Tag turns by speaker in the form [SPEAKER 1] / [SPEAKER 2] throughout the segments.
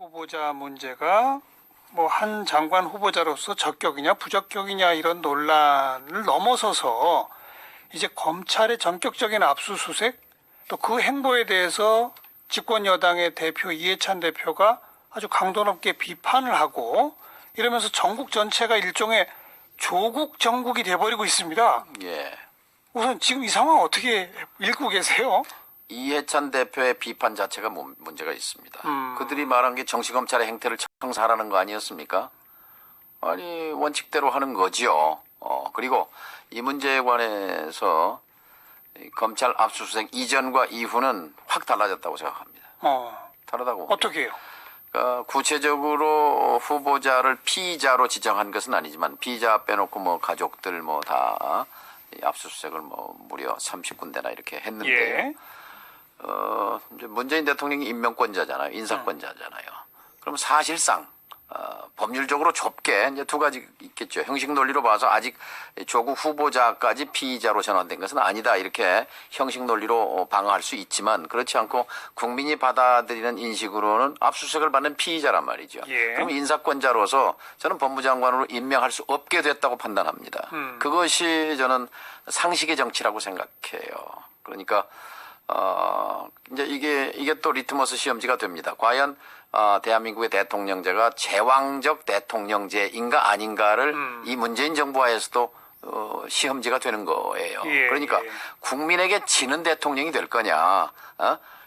[SPEAKER 1] 후보자 문제가 뭐 한 장관 후보자로서 적격이냐 부적격이냐 이런 논란을 넘어서서 이제 검찰의 전격적인 압수수색 또 그 행보에 대해서 집권 여당의 대표 이해찬 대표가 아주 강도 높게 비판을 하고 이러면서 전국 전체가 일종의 조국 정국이 돼버리고 있습니다.
[SPEAKER 2] 예.
[SPEAKER 1] 우선 지금 이 상황 어떻게 읽고 계세요?
[SPEAKER 2] 이해찬 대표의 비판 자체가 문제가 있습니다. 그들이 말한 게 정치검찰의 행태를 청사하라는 거 아니었습니까? 아니 원칙대로 하는 거지요. 그리고 이 문제에 관해서 검찰 압수수색 이전과 이후는 확 달라졌다고 생각합니다. 다르다고.
[SPEAKER 1] 어떻게 해요?
[SPEAKER 2] 그러니까 구체적으로 후보자를 피의자로 지정한 것은 아니지만 피의자 빼놓고 뭐 가족들 뭐 다 압수수색을 뭐 무려 30군데나 이렇게 했는데요.
[SPEAKER 1] 예.
[SPEAKER 2] 이제 문재인 대통령이 임명권자잖아요. 인사권자잖아요. 그럼 사실상 법률적으로 좁게 이제 두 가지 있겠죠. 형식 논리로 봐서 아직 조국 후보자까지 피의자로 전환된 것은 아니다. 이렇게 형식 논리로 방어할 수 있지만 그렇지 않고 국민이 받아들이는 인식으로는 압수수색을 받는 피의자란 말이죠.
[SPEAKER 1] 예.
[SPEAKER 2] 그럼 인사권자로서 저는 법무장관으로 임명할 수 없게 됐다고 판단합니다. 그것이 저는 상식의 정치라고 생각해요. 그러니까 이제 이게 또 리트머스 시험지가 됩니다. 과연 대한민국의 대통령제가 제왕적 대통령제인가 아닌가를 이 문재인 정부 하에서도 시험지가 되는 거예요.
[SPEAKER 1] 예,
[SPEAKER 2] 그러니까
[SPEAKER 1] 예.
[SPEAKER 2] 국민에게 지는 대통령이 될 거냐,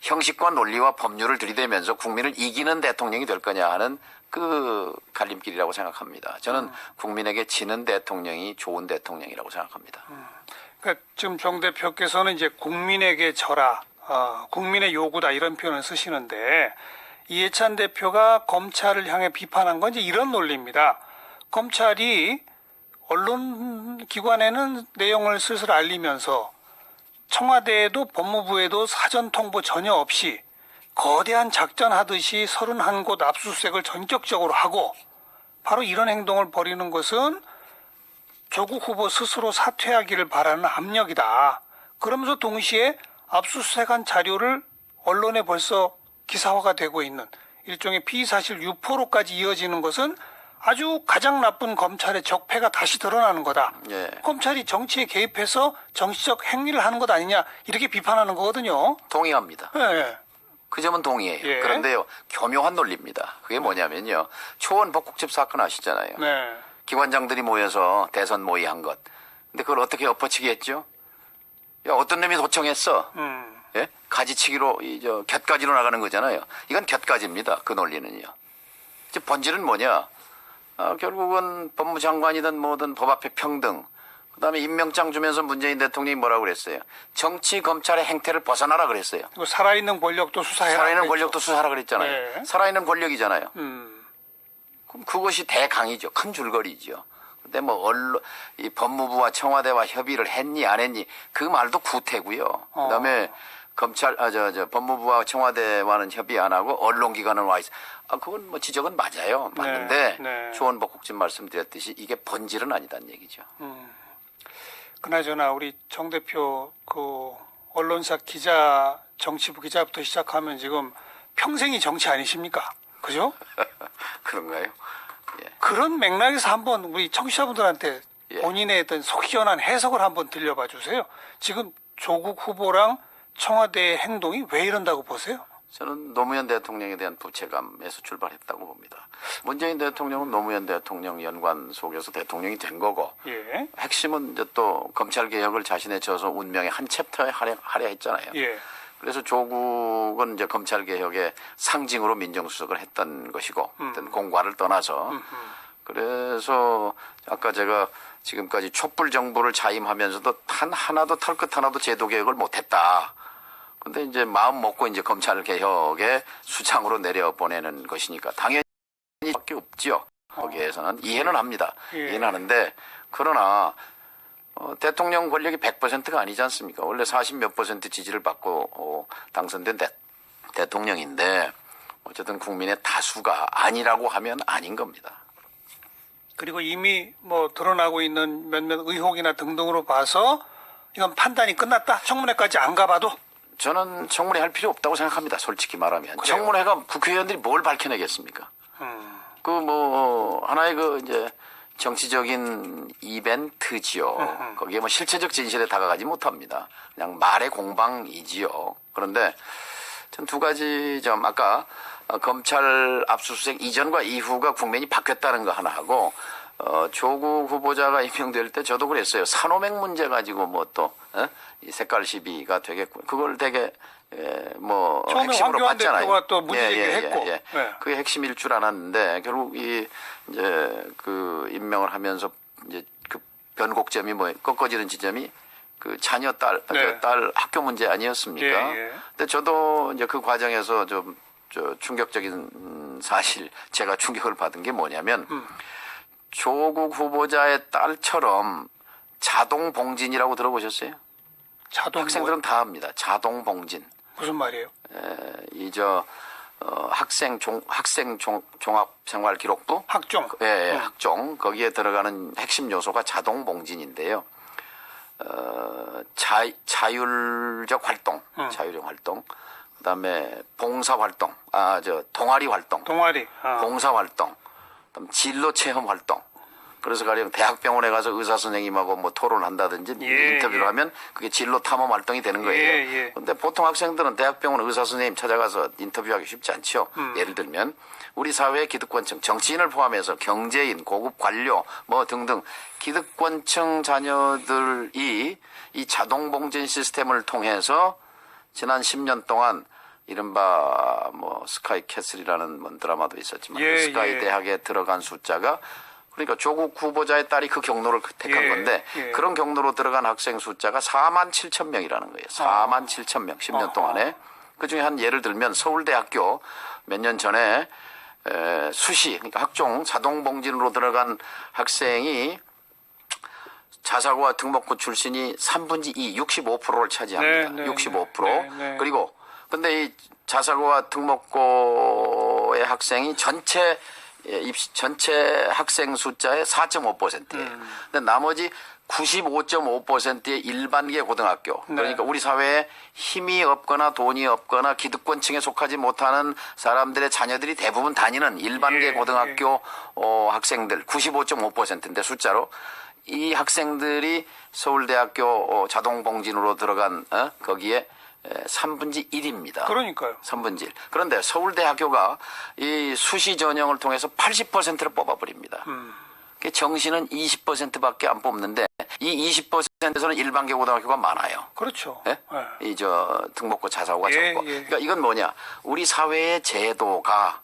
[SPEAKER 2] 형식과 논리와 법률을 들이대면서 국민을 이기는 대통령이 될 거냐 하는 그 갈림길이라고 생각합니다. 저는 국민에게 지는 대통령이 좋은 대통령이라고 생각합니다.
[SPEAKER 1] 그러니까 지금 정 대표께서는 이제 국민에게 져라, 국민의 요구다 이런 표현을 쓰시는데 이해찬 대표가 검찰을 향해 비판한 건 이제 이런 논리입니다. 검찰이 언론 기관에는 내용을 슬슬 알리면서 청와대에도 법무부에도 사전 통보 전혀 없이 거대한 작전하듯이 31곳 압수수색을 전격적으로 하고 바로 이런 행동을 벌이는 것은 조국 후보 스스로 사퇴하기를 바라는 압력이다. 그러면서 동시에 압수수색한 자료를 언론에 벌써 기사화가 되고 있는 일종의 피의사실 유포로까지 이어지는 것은 아주 가장 나쁜 검찰의 적폐가 다시 드러나는 거다.
[SPEAKER 2] 예.
[SPEAKER 1] 검찰이 정치에 개입해서 정치적 행위를 하는 것 아니냐 이렇게 비판하는 거거든요.
[SPEAKER 2] 동의합니다.
[SPEAKER 1] 예.
[SPEAKER 2] 그 점은 동의해요.
[SPEAKER 1] 예.
[SPEAKER 2] 그런데요, 교묘한 논리입니다. 그게 뭐냐면요, 초원 복국집 사건 아시잖아요.
[SPEAKER 1] 네.
[SPEAKER 2] 기관장들이 모여서 대선 모의한 것. 근데 그걸 어떻게 엎어치기 했죠? 야, 어떤 놈이 도청했어? 예? 가지치기로, 곁가지로 나가는 거잖아요. 이건 곁가지입니다. 그 논리는요. 이제 본질은 뭐냐? 결국은 법무장관이든 뭐든 법 앞에 평등. 그 다음에 임명장 주면서 문재인 대통령이 뭐라고 그랬어요? 정치, 검찰의 행태를 벗어나라 그랬어요.
[SPEAKER 1] 그리고 살아있는 권력도 수사해라.
[SPEAKER 2] 살아있는
[SPEAKER 1] 그랬죠.
[SPEAKER 2] 권력도 수사하라 그랬잖아요.
[SPEAKER 1] 네.
[SPEAKER 2] 살아있는 권력이잖아요.
[SPEAKER 1] 음.
[SPEAKER 2] 그럼 그것이 대강이죠. 큰 줄거리죠. 근데 뭐 이 법무부와 청와대와 협의를 했니 안 했니 그 말도 구태고요. 그다음에 검찰 법무부와 청와대와는 협의 안 하고 언론기관은 와 있어. 그건 뭐 지적은 맞아요. 맞는데
[SPEAKER 1] 네.
[SPEAKER 2] 초원복국집 말씀드렸듯이 이게 본질은 아니다는 얘기죠.
[SPEAKER 1] 그나저나 우리 정 대표 그 언론사 기자 정치부 기자부터 시작하면 지금 평생이 정치 아니십니까? 그죠?
[SPEAKER 2] 그런가요? 예.
[SPEAKER 1] 그런 맥락에서 한번 우리 청취자분들한테
[SPEAKER 2] 예.
[SPEAKER 1] 본인의 어떤 속 시원한 해석을 한번 들려봐 주세요. 지금 조국 후보랑 청와대의 행동이 왜 이런다고 보세요?
[SPEAKER 2] 저는 노무현 대통령에 대한 부채감에서 출발했다고 봅니다. 문재인 대통령은 노무현 대통령 연관 속에서 대통령이 된 거고
[SPEAKER 1] 예.
[SPEAKER 2] 핵심은 이제 또 검찰 개혁을 자신의 저서 운명의 한 챕터에 하려 했잖아요.
[SPEAKER 1] 예.
[SPEAKER 2] 그래서 조국은 이제 검찰 개혁의 상징으로 민정수석을 했던 것이고 어떤 공과를 떠나서 그래서 아까 제가 지금까지 촛불 정부를 자임하면서도 단 하나도 털끝 하나도 제도 개혁을 못했다. 근데 이제 마음 먹고 이제 검찰 개혁의 수장으로 내려보내는 것이니까 당연히 밖에 없죠. 거기에서는 이해는 합니다.
[SPEAKER 1] 예.
[SPEAKER 2] 이해는 하는데 그러나 대통령 권력이 100%가 아니지 않습니까? 원래 40몇 % 지지를 받고 당선된 대통령인데 어쨌든 국민의 다수가 아니라고 하면 아닌 겁니다.
[SPEAKER 1] 그리고 이미 뭐 드러나고 있는 몇몇 의혹이나 등등으로 봐서 이건 판단이 끝났다. 청문회까지 안 가봐도
[SPEAKER 2] 저는 청문회 할 필요 없다고 생각합니다. 솔직히 말하면.
[SPEAKER 1] 그래요?
[SPEAKER 2] 청문회가 국회의원들이 뭘 밝혀내겠습니까? 그 뭐 하나의 그 이제 정치적인 이벤트지요. 거기에 뭐 실체적 진실에 다가가지 못합니다. 그냥 말의 공방이지요. 그런데 전 두 가지 점 아까 검찰 압수수색 이전과 이후가 국면이 바뀌었다는 거 하나 하고 조국 후보자가 임명될 때 저도 그랬어요. 산호맥 문제 가지고 뭐 또 이 색깔 시비가 되겠군. 그걸 되게 뭐
[SPEAKER 1] 처음에
[SPEAKER 2] 핵심으로
[SPEAKER 1] 황교안
[SPEAKER 2] 봤잖아요.
[SPEAKER 1] 대표가 또 문제 제기했고. 네.
[SPEAKER 2] 그게 핵심일 줄 알았는데 결국 이 이제 그 임명을 하면서 이제 그 변곡점이 뭐 꺾어지는 지점이 그 자녀 딸 학교 문제 아니었습니까?
[SPEAKER 1] 예.
[SPEAKER 2] 근데 저도 이제 그 과정에서 좀 충격적인 사실 제가 충격을 받은 게 뭐냐면 조국 후보자의 딸처럼 자동 봉진이라고 들어보셨어요?
[SPEAKER 1] 자동
[SPEAKER 2] 학생들은 다 합니다. 자동 봉진.
[SPEAKER 1] 무슨 말이에요?
[SPEAKER 2] 학생 종합생활기록부
[SPEAKER 1] 학종.
[SPEAKER 2] 학종 거기에 들어가는 핵심 요소가 자동 봉진인데요. 자율적 활동, 그다음에 봉사 활동, 동아리 활동, 봉사 활동, 그다음 진로 체험 활동. 그래서 가령 대학병원에 가서 의사 선생님하고 뭐 토론한다든지 인터뷰를 하면 그게 진로 탐험 활동이 되는 거예요. 그런데 보통 학생들은 대학병원 의사 선생님 찾아가서 인터뷰하기 쉽지 않죠. 예를 들면 우리 사회의 기득권층, 정치인을 포함해서 경제인, 고급 관료 뭐 등등 기득권층 자녀들이 이 자동봉진 시스템을 통해서 지난 10년 동안 이른바 뭐 스카이 캐슬이라는 뭐 드라마도 있었지만 그 스카이 대학에 들어간 숫자가 그러니까 조국 후보자의 딸이 그 경로를 택한 건데 그런 경로로 들어간 학생 숫자가 4만 7천 명이라는 거예요. 4만 7천 명 10년 동안에. 그중에 한 예를 들면 서울대학교 몇 년 전에 수시 그러니까 학종 자동봉진으로 들어간 학생이 자사고와 등록고 출신이 3분의 2 65%를 차지합니다. 65%. 그리고 근데 이 자사고와 등록고의 학생이 전체 학생 숫자의 4.5%예요. 근데 나머지 95.5%의 일반계 고등학교. 그러니까 우리 사회에 힘이 없거나 돈이 없거나 기득권층에 속하지 못하는 사람들의 자녀들이 대부분 다니는 일반계 고등학교 학생들 95.5%인데 숫자로 이 학생들이 서울대학교 자동봉진으로 들어간 거기에 3분의 1입니다.
[SPEAKER 1] 그러니까요.
[SPEAKER 2] 3분의 1. 그런데 서울대학교가 이 수시 전형을 통해서 80%를 뽑아버립니다. 정시는 20%밖에 안 뽑는데 이 20%에서는 일반계 고등학교가 많아요.
[SPEAKER 1] 그렇죠.
[SPEAKER 2] 네? 등록고 자사고가 적고. 그러니까 이건 뭐냐? 우리 사회의 제도가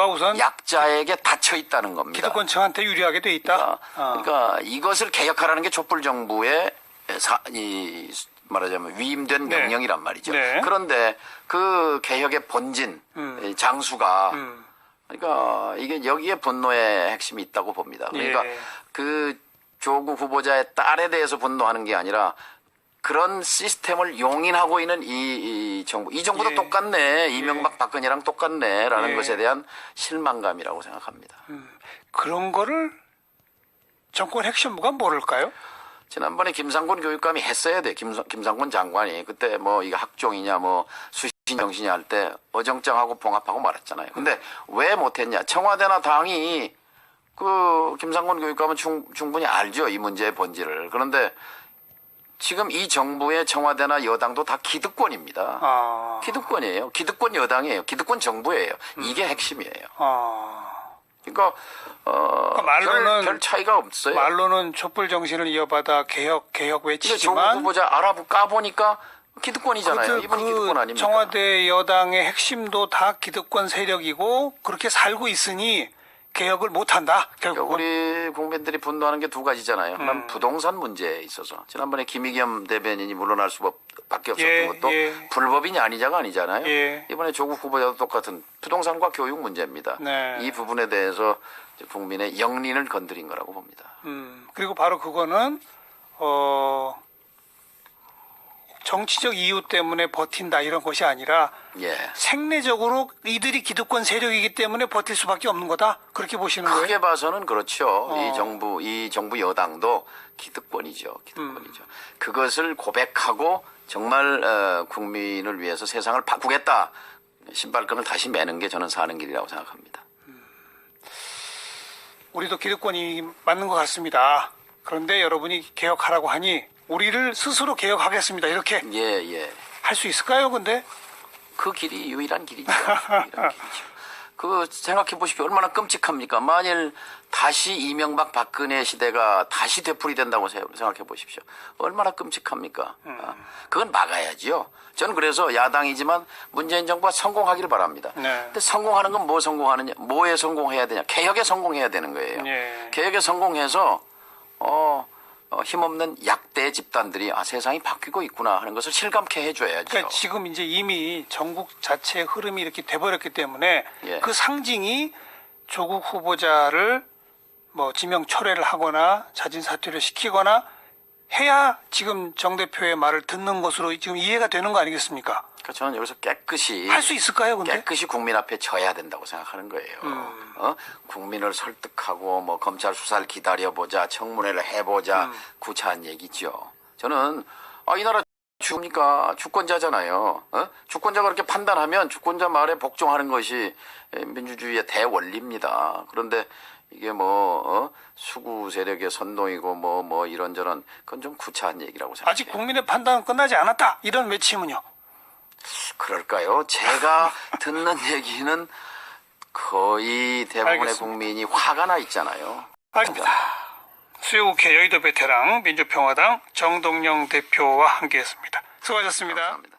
[SPEAKER 1] 우선
[SPEAKER 2] 약자에게 닫혀 있다는 겁니다.
[SPEAKER 1] 기득권층한테 유리하게 돼 있다.
[SPEAKER 2] 그러니까 이것을 개혁하라는 게 촛불 정부의 말하자면 위임된 명령이란 말이죠. 그런데 그 개혁의 본진, 장수가 그러니까 이게 여기에 분노의 핵심이 있다고 봅니다. 그러니까 그 조국 후보자의 딸에 대해서 분노하는 게 아니라 그런 시스템을 용인하고 있는 이 정부. 이 정부도 똑같네. 이명박 박근혜랑 똑같네라는 것에 대한 실망감이라고 생각합니다.
[SPEAKER 1] 그런 거를 정권 핵심부가 모를까요?
[SPEAKER 2] 지난번에 김상곤 교육감이 했어야 돼. 김상곤 장관이 그때 뭐 이게 학종이냐 뭐 수신 정신이 할 때 어정쩡하고 봉합하고 말았잖아요. 근데 왜 못했냐? 청와대나 당이 그 김상곤 교육감은 충분히 알죠. 이 문제의 본질을. 그런데 지금 이 정부의 청와대나 여당도 다 기득권입니다. 기득권이에요. 기득권 여당이에요. 기득권 정부예요. 이게 핵심이에요. 그러니까 말로는 별 차이가 없어요.
[SPEAKER 1] 말로는 촛불 정신을 이어받아 개혁 외치지만
[SPEAKER 2] 조국 후보자 알아까 보니까 기득권이잖아요. 이분이 기득권 아닙니까?
[SPEAKER 1] 청와대 여당의 핵심도 다 기득권 세력이고 그렇게 살고 있으니 개혁을 못한다. 결국
[SPEAKER 2] 우리 국민들이 분노하는 게 두 가지잖아요. 하나는 부동산 문제에 있어서 지난번에 김의겸 대변인이 물러날 수밖에 없었던 것도 불법이냐 아니냐가 아니잖아요. 이번에 조국 후보자도 똑같은 부동산과 교육 문제입니다. 이 부분에 대해서 국민의 영린을 건드린 거라고 봅니다.
[SPEAKER 1] 그리고 바로 그거는 정치적 이유 때문에 버틴다 이런 것이 아니라 생내적으로 이들이 기득권 세력이기 때문에 버틸 수밖에 없는 거다. 그렇게 보시는 거예요?
[SPEAKER 2] 크게 봐서는 그렇죠. 이 정부 여당도 기득권이죠. 그것을 고백하고 정말 국민을 위해서 세상을 바꾸겠다. 신발끈을 다시 매는 게 저는 사는 길이라고 생각합니다.
[SPEAKER 1] 우리도 기득권이 맞는 것 같습니다. 그런데 여러분이 개혁하라고 하니 우리를 스스로 개혁하겠습니다. 이렇게
[SPEAKER 2] 예.
[SPEAKER 1] 할 수 있을까요? 근데
[SPEAKER 2] 그 길이 유일한 길이죠. 유일한 길이죠. 그 생각해 보십시오. 얼마나 끔찍합니까? 만일 다시 이명박 박근혜 시대가 다시 되풀이된다고 생각해 보십시오. 얼마나 끔찍합니까? 그건 막아야지요. 저는 그래서 야당이지만 문재인 정부가 성공하기를 바랍니다.
[SPEAKER 1] 네.
[SPEAKER 2] 근데 성공하는 건 뭐 성공하느냐? 뭐에 성공해야 되냐? 개혁에 성공해야 되는 거예요.
[SPEAKER 1] 네.
[SPEAKER 2] 개혁에 성공해서 힘없는 약대 집단들이 세상이 바뀌고 있구나 하는 것을 실감케 해줘야죠.
[SPEAKER 1] 그러니까 지금 이제 이미 전국 자체의 흐름이 이렇게 돼버렸기 때문에
[SPEAKER 2] 예.
[SPEAKER 1] 그 상징이 조국 후보자를 뭐 지명 철회를 하거나 자진 사퇴를 시키거나 해야 지금 정 대표의 말을 듣는 것으로 지금 이해가 되는 거 아니겠습니까?
[SPEAKER 2] 그러니까 저는 여기서 깨끗이
[SPEAKER 1] 할 수 있을까요, 근데?
[SPEAKER 2] 깨끗이 국민 앞에 져야 된다고 생각하는 거예요. 국민을 설득하고 뭐 검찰 수사를 기다려보자, 청문회를 해보자, 구차한 얘기죠. 저는 이 나라 주니까 주권자잖아요. 주권자가 그렇게 판단하면 주권자 말에 복종하는 것이 민주주의의 대원리입니다. 그런데 이게 수구 세력의 선동이고 뭐 이런저런 그건 좀 구차한 얘기라고 생각해요.
[SPEAKER 1] 아직 국민의 판단은 끝나지 않았다. 이런 외침은요.
[SPEAKER 2] 그럴까요? 제가 듣는 얘기는 거의 대부분의
[SPEAKER 1] 알겠습니다.
[SPEAKER 2] 국민이 화가 나 있잖아요.
[SPEAKER 1] 알겠습니다. 수요국회 여의도 베테랑 민주평화당 정동영 대표와 함께했습니다. 수고하셨습니다.
[SPEAKER 2] 감사합니다.